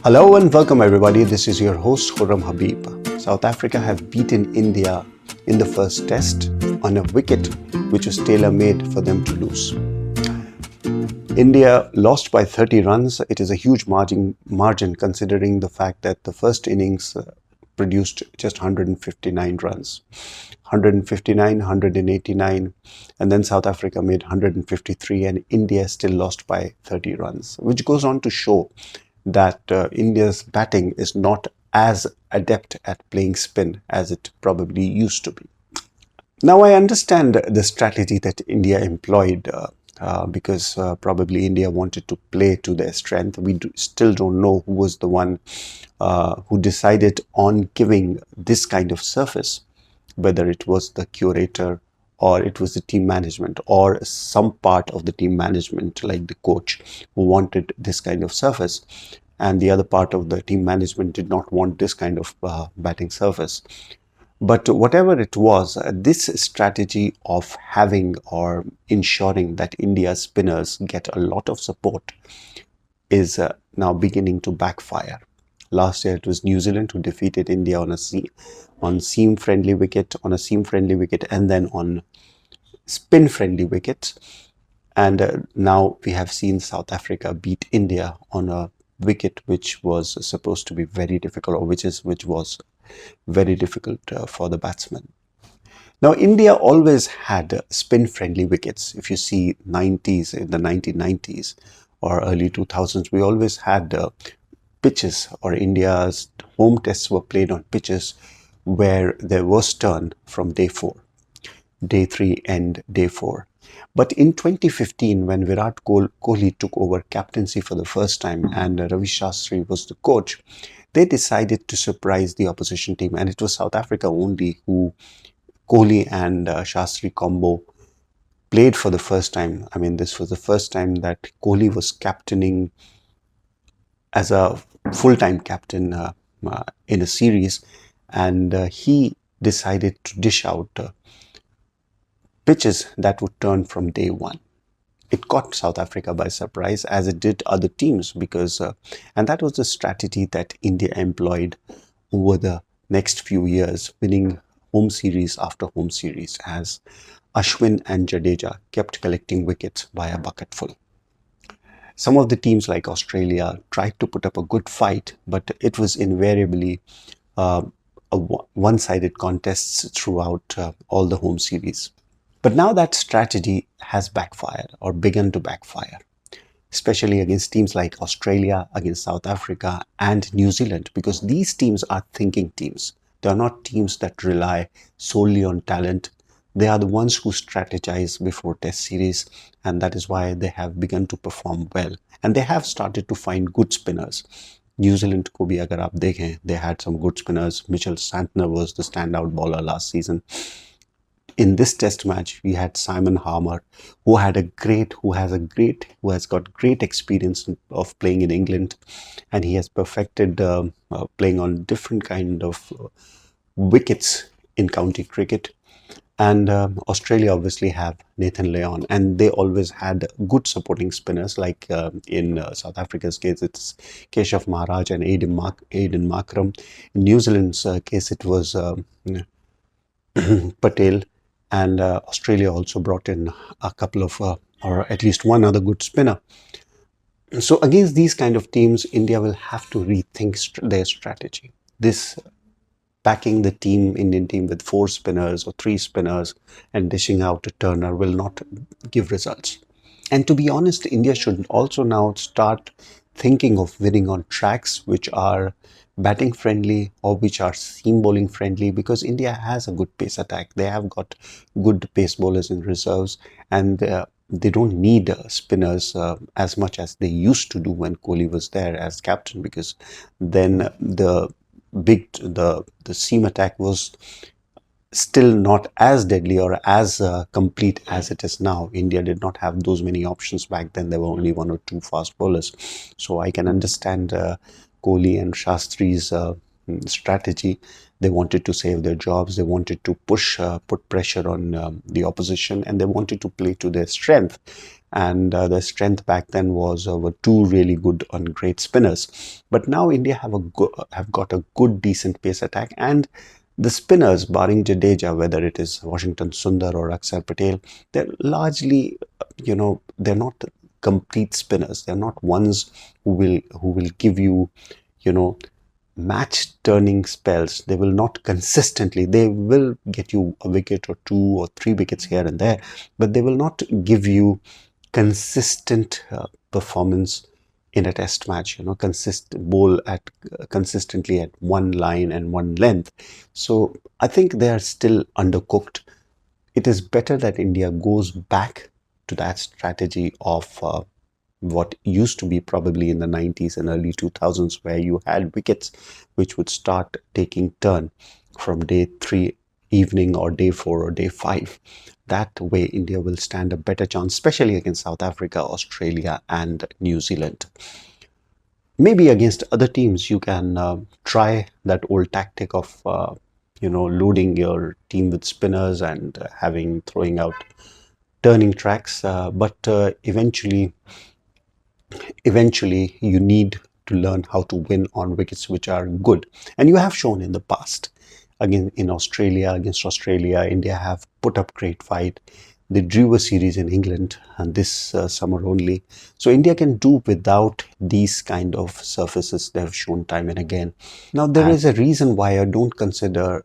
Hello and welcome everybody. This is your host Khurram Habib. South Africa have beaten India in the first test on a wicket which was tailor-made for them to lose. India lost by 30 runs. It is a huge margin considering the fact that the first innings produced just 159 runs. 159, 189, and then South Africa made 153 and India still lost by 30 runs, which goes on to show that India's batting is not as adept at playing spin as it probably used to be. Now I understand the strategy that India employed because probably India wanted to play to their strength. We still don't know who was the one who decided on giving this kind of surface, whether it was the curator or it was the team management or some part of the team management like the coach who wanted this kind of surface, and the other part of the team management did not want this kind of batting surface. But whatever it was, this strategy of having or ensuring that India's spinners get a lot of support is now beginning to backfire. Last year it was New Zealand who defeated India on a seam-friendly wicket, and then on spin-friendly wickets. And now we have seen South Africa beat India on a wicket which was supposed to be very difficult, or which was very difficult for the batsman. Now, India always had spin-friendly wickets. If you see in the 1990s or early 2000s, we always had pitches, or India's home tests were played on pitches where there was turn from day 4, day 3 and day 4. But in 2015, when Virat Kohli took over captaincy for the first time and Ravi Shastri was the coach, they decided to surprise the opposition team. And it was South Africa only who Kohli and Shastri combo played for the first time. I mean, this was the first time that Kohli was captaining as a full-time captain in a series, and he decided to dish out pitches that would turn from day 1. It caught South Africa by surprise, as it did other teams, because and that was the strategy that India employed over the next few years, winning home series after home series, as Ashwin and Jadeja kept collecting wickets by a bucketful. Some of the teams like Australia tried to put up a good fight, but it was invariably a one-sided contests throughout all the home series. But now that strategy has backfired or begun to backfire, especially against teams like Australia, against South Africa and New Zealand, because these teams are thinking teams. They are not teams that rely solely on talent. They are the ones who strategize before test series, and that is why they have begun to perform well. And they have started to find good spinners. New Zealand ko bhi agar aap dekhein, they had some good spinners. Mitchell Santner was the standout bowler last season. In this test match, we had Simon Harmer, who has got great experience of playing in England, and he has perfected playing on different kind of wickets in county cricket. And Australia obviously have Nathan Lyon, and they always had good supporting spinners, like in South Africa's case, it's Keshav Maharaj and Aiden Markram. In New Zealand's case, it was Patel. And Australia also brought in a couple of, or at least one other good spinner. So against these kind of teams, India will have to rethink their strategy. This packing the Indian team with 4 spinners or 3 spinners and dishing out a turner will not give results. And to be honest, India should also now start thinking of winning on tracks which are batting friendly or which are seam bowling friendly, because India has a good pace attack. They have got good pace bowlers in reserves, and they don't need spinners as much as they used to do when Kohli was there as captain, because then the seam attack was still not as deadly or as complete as it is now. India did not have those many options back then. There were only 1 or 2 fast bowlers. So I can understand Kohli and Shastri's strategy. They wanted to save their jobs. They wanted to put pressure on the opposition, and they wanted to play to their strength. and the strength back then was were two really good and great spinners. But now India have got a good, decent pace attack, and the spinners, barring Jadeja, whether it is Washington Sundar or Akshar Patel, they're largely, they're not complete spinners. They're not ones who will give you, you know, match turning spells. They will not consistently. They will get you a wicket or two or three wickets here and there, but they will not give you consistent performance in a test match. Consistent bowl at consistently at one line and one length. So I think they are still undercooked. It is better that India goes back to that strategy of what used to be probably in the 90s and early 2000s, where you had wickets which would start taking turn from day 3 evening or day 4 or day 5. That way India will stand a better chance, especially against South Africa, Australia and New Zealand. Maybe against other teams you can try that old tactic of loading your team with spinners and throwing out turning tracks, but eventually you need to learn how to win on wickets which are good, and you have shown in the past. Again, against Australia, India have put up great fight. They drew a series in England, and this summer only. So India can do without these kind of surfaces. They have shown time and again. Now there is a reason why I don't consider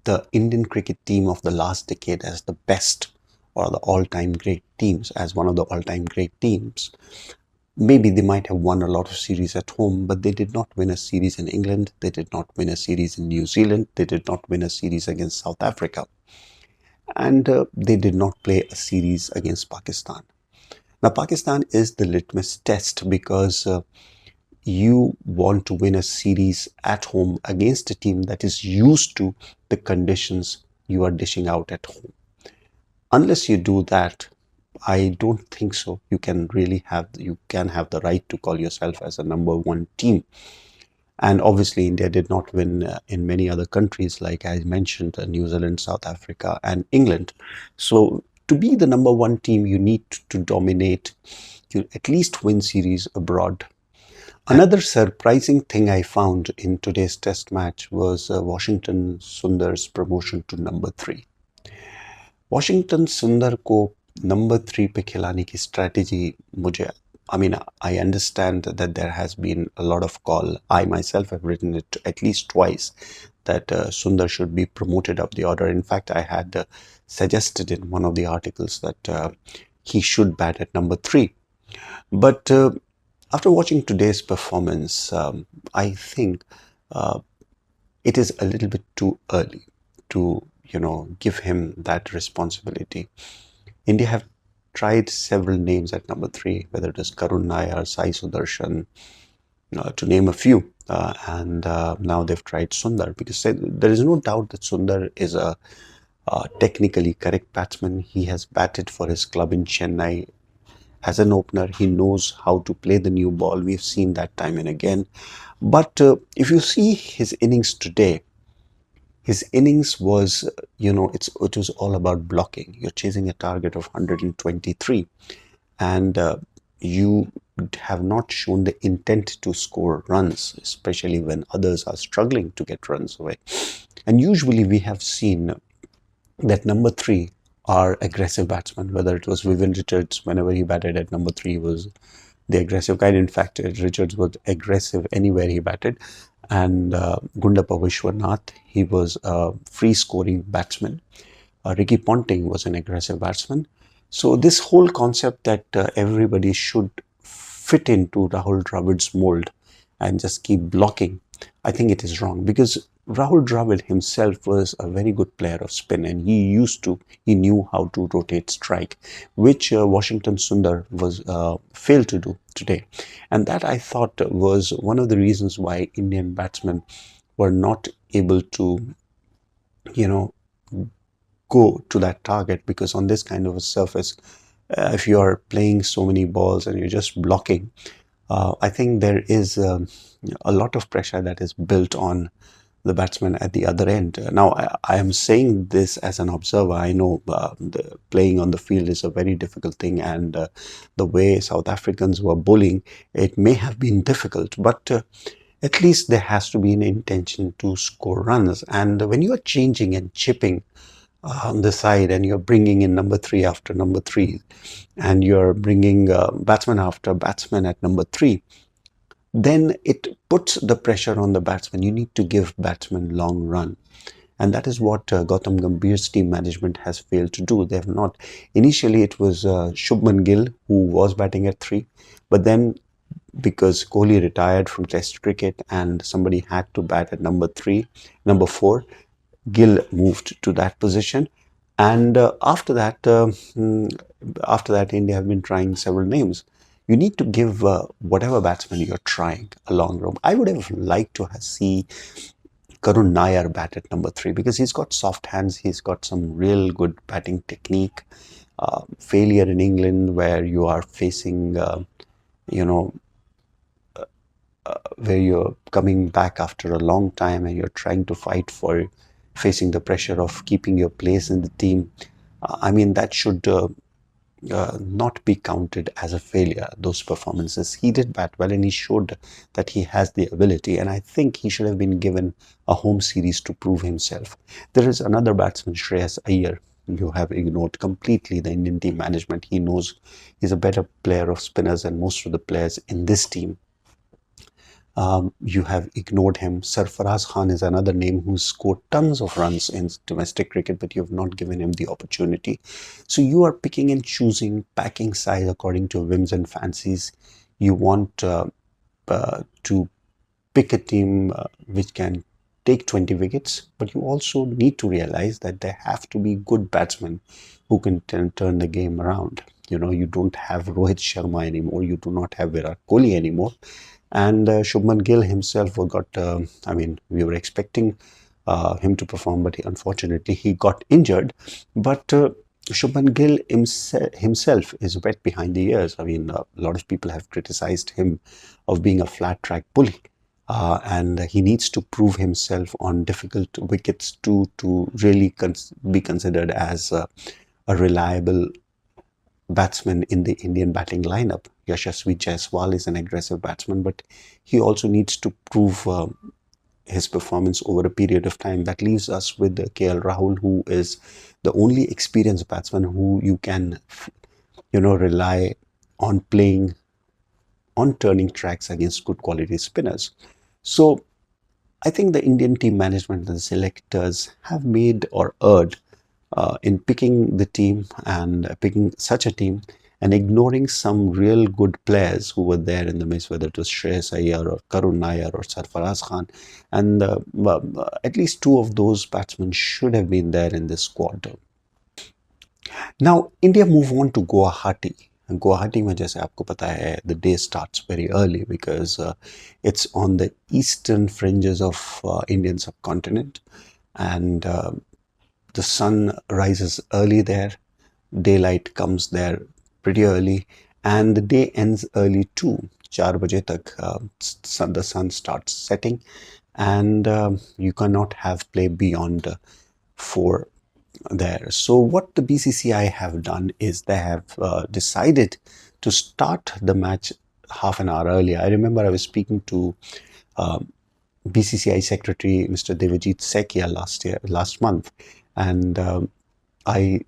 the Indian cricket team of the last decade as the best or the all-time great teams, as one of the all-time great teams. Maybe they might have won a lot of series at home, but they did not win a series in England. They did not win a series in New Zealand. They did not win a series against South Africa. And they did not play a series against Pakistan. Now, Pakistan is the litmus test, because you want to win a series at home against a team that is used to the conditions you are dishing out at home. Unless you do that, I don't think so. You can have the right to call yourself as a number one team. And obviously, India did not win in many other countries, like I mentioned, New Zealand, South Africa, and England. So to be the number one team, you need to dominate. You at least win series abroad. Another surprising thing I found in today's test match was Washington Sundar's promotion to number 3. Washington Sundar को number 3 पे खिलाने की strategy I understand that there has been a lot of call. I myself have written it at least twice that Sundar should be promoted up the order. In fact, I had suggested in one of the articles that he should bat at number 3. But after watching today's performance, I think it is a little bit too early to give him that responsibility. India have tried several names at number 3, whether it is Karun Nair, Sai Sudarshan, to name a few. And now they've tried Sundar, because there is no doubt that Sundar is a technically correct batsman. He has batted for his club in Chennai as an opener. He knows how to play the new ball. We've seen that time and again. But if you see his innings today, his innings was, it was all about blocking. You're chasing a target of 123, and you have not shown the intent to score runs, especially when others are struggling to get runs away. And usually we have seen that number 3 are aggressive batsmen, whether it was Vivian Richards. Whenever he batted at number 3, was the aggressive kind. In fact, Richards was aggressive anywhere he batted. And Gundappa Vishwanath, he was a free scoring batsman. Ricky Ponting was an aggressive batsman. So this whole concept that everybody should fit into Rahul Dravid's mold and just keep blocking, I think it is wrong, because Rahul Dravid himself was a very good player of spin, and he knew how to rotate strike, which Washington Sundar was failed to do today. And that, I thought, was one of the reasons why Indian batsmen were not able to, go to that target, because on this kind of a surface, if you are playing so many balls and you're just blocking, I think there is a lot of pressure that is built on the batsman at the other end. Now, I am saying this as an observer. I know the playing on the field is a very difficult thing, and the way South Africans were bowling, it may have been difficult, but at least there has to be an intention to score runs. And when you are changing and chipping on the side, and you're bringing in number three after number three, and you're bringing batsman after batsman at number three, then it puts the pressure on the batsman. You need to give batsmen long run. And that is what Gautam Gambhir's team management has failed to do. They have not. Initially, it was Shubman Gill who was batting at three, but then because Kohli retired from Test cricket and somebody had to bat at number three, number four, Gill moved to that position. And after that, India have been trying several names. You need to give whatever batsman you're trying a long rope. I would have liked to see Karun Nair bat at number three because he's got soft hands. He's got some real good batting technique. Failure in England, where you are facing, you know, where you're coming back after a long time and you're trying to fight for facing the pressure of keeping your place in the team. I mean, that should not be counted as a failure, those performances. He did bat well and he showed that he has the ability, and I think he should have been given a home series to prove himself. There is another batsman, Shreyas Iyer. You have ignored completely the Indian team management. He knows he's a better player of spinners than most of the players in this team. You have ignored him. Sarfaraz Khan is another name who's scored tons of runs in domestic cricket, but you have not given him the opportunity. So you are picking and choosing, packing size according to whims and fancies. You want to pick a team which can take 20 wickets, but you also need to realize that there have to be good batsmen who can turn the game around. You know, you don't have Rohit Sharma anymore. You do not have Virat Kohli anymore. And Shubman Gill himself got, I mean, we were expecting him to perform, but unfortunately he got injured. But Shubman Gill himself is wet behind the ears. I mean, a lot of people have criticized him of being a flat track bully. And he needs to prove himself on difficult wickets to really be considered as a reliable batsman in the Indian batting lineup. Yashasvi Jaiswal is an aggressive batsman, but he also needs to prove his performance over a period of time. That leaves us with KL Rahul, who is the only experienced batsman who you can, rely on playing on turning tracks against good quality spinners. So I think the Indian team management and the selectors have made or erred in picking the team and picking such a team and ignoring some real good players who were there in the midst, whether it was Shreyas Iyer or Karun Nair or Sarfaraz Khan. And at least two of those batsmen should have been there in this squad. Now, India move on to Guwahati. Guwahati में जैसे आपको पता है, the day starts very early because it's on the eastern fringes of Indian subcontinent, and the sun rises early there, daylight comes there pretty early, and the day ends early too. 4 बजे तक the sun starts setting, and you cannot have play beyond 4 there. So what the BCCI have done is they have decided to start the match half an hour earlier. I remember I was speaking to BCCI Secretary Mr. Devajit Sekia last month, and I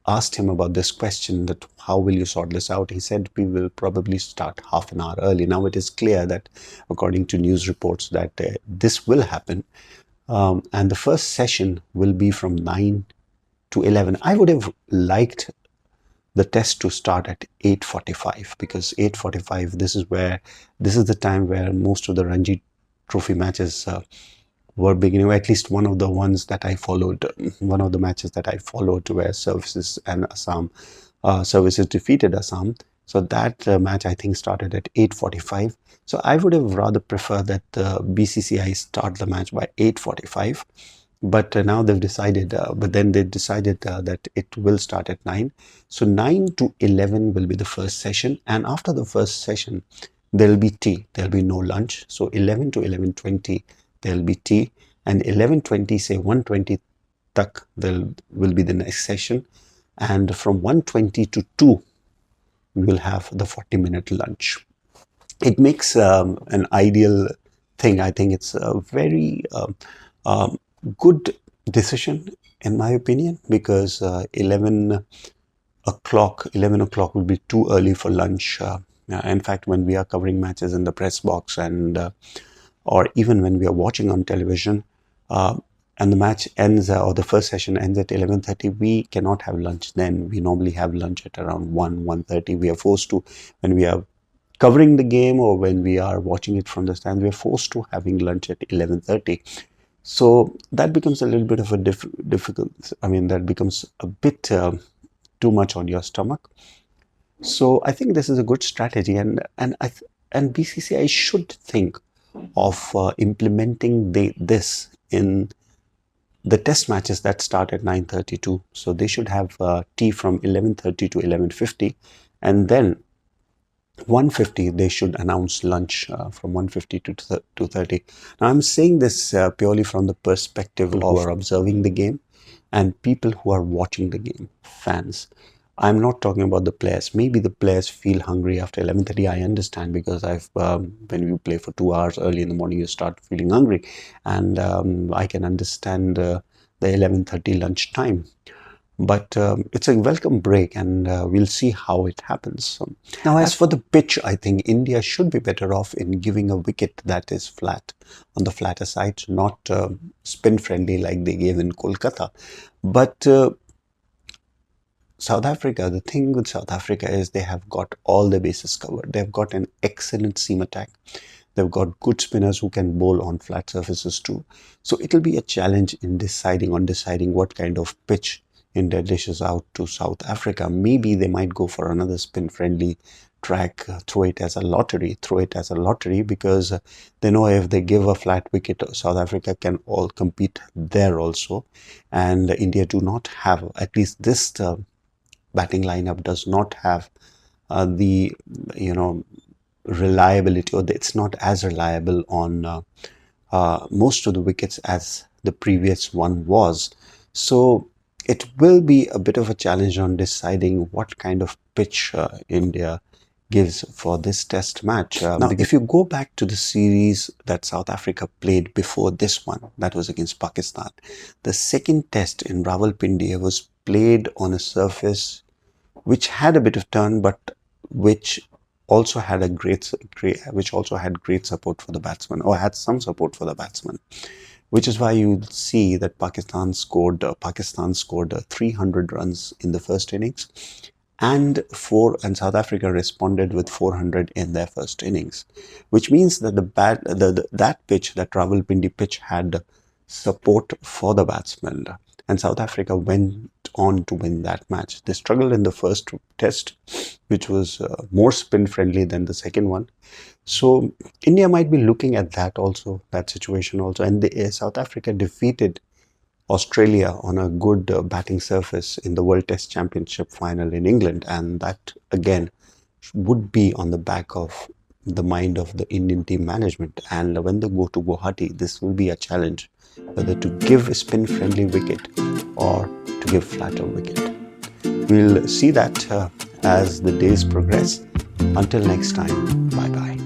asked him about this question, that how will you sort this out? He said we will probably start half an hour early. Now it is clear that according to news reports that this will happen, and the first session will be from 9 to 11. I would have liked the test to start at 8:45 because 8:45, this is the time where most of the Ranji Trophy matches were beginning, or at least one of the ones that I followed, one of the matches that I followed where Services and Assam, Services defeated Assam. So that match I think started at 8:45. So I would have rather preferred that the BCCI start the match by 8:45. But now they've decided, that it will start at 9. So 9 to 11 will be the first session. And after the first session, there'll be tea. There'll be no lunch. So 11 to 11:20, there'll be tea. and 11:20, say 1:20 tak will be the next session, and from 1:20 to 2 we will have the 40-minute lunch. It makes an ideal thing. I think it's a very good decision in my opinion, because 11 o'clock will be too early for lunch. In fact, when we are covering matches in the press box, and or even when we are watching on television, and the match ends or the first session ends at 11:30, we cannot have lunch then. We normally have lunch at around 1:30. We are forced to, when we are covering the game or when we are watching it from the stand, we are forced to having lunch at 11:30. So that becomes a little bit of a difficult. I mean, that becomes a bit too much on your stomach. So I think this is a good strategy, and BCCI should think of implementing this in the test matches that start at 9:32. So they should have tea from 11:30 to 11:50, and then 1:50 they should announce lunch from 1:50 to 2:30. Now I'm saying this purely from the perspective of who are observing the game and people who are watching the game, fans. I'm not talking about the players. Maybe the players feel hungry after 11:30. I understand, because when you play for 2 hours early in the morning, you start feeling hungry, and I can understand the 11:30 lunch time. But it's a welcome break, and we'll see how it happens. Now, as for the pitch, I think India should be better off in giving a wicket that is flat, on the flatter side, not spin friendly like they gave in Kolkata. But South Africa, the thing with South Africa is they have got all the bases covered. They've got an excellent seam attack. They've got good spinners who can bowl on flat surfaces too. So it'll be a challenge in deciding what kind of pitch India dishes out to South Africa. Maybe they might go for another spin-friendly track, throw it as a lottery, because they know if they give a flat wicket, South Africa can all compete there also. And India do not have, at least this batting lineup does not have the reliability, or it's not as reliable on most of the wickets as the previous one was. So it will be a bit of a challenge on deciding what kind of pitch India gives for this test match. Now, if you go back to the series that South Africa played before this one, that was against Pakistan, the second test in Rawalpindi was played on a surface which had a bit of turn, but which also had great support for the batsman, or had some support for the batsman, which is why you see that Pakistan scored 300 runs in the first innings, and South Africa responded with 400 in their first innings, which means that that pitch, that Rawalpindi pitch, had support for the batsman, and South Africa went on to win that match. They struggled in the first test, which was more spin friendly than the second one. So India might be looking at that situation also. And South Africa defeated Australia on a good batting surface in the World Test Championship final in England, and that again would be on the back of the mind of the Indian team management. And when they go to Guwahati, this will be a challenge, whether to give a spin friendly wicket or to give flatter wicket. We'll see that as the days progress. Until next time, bye bye.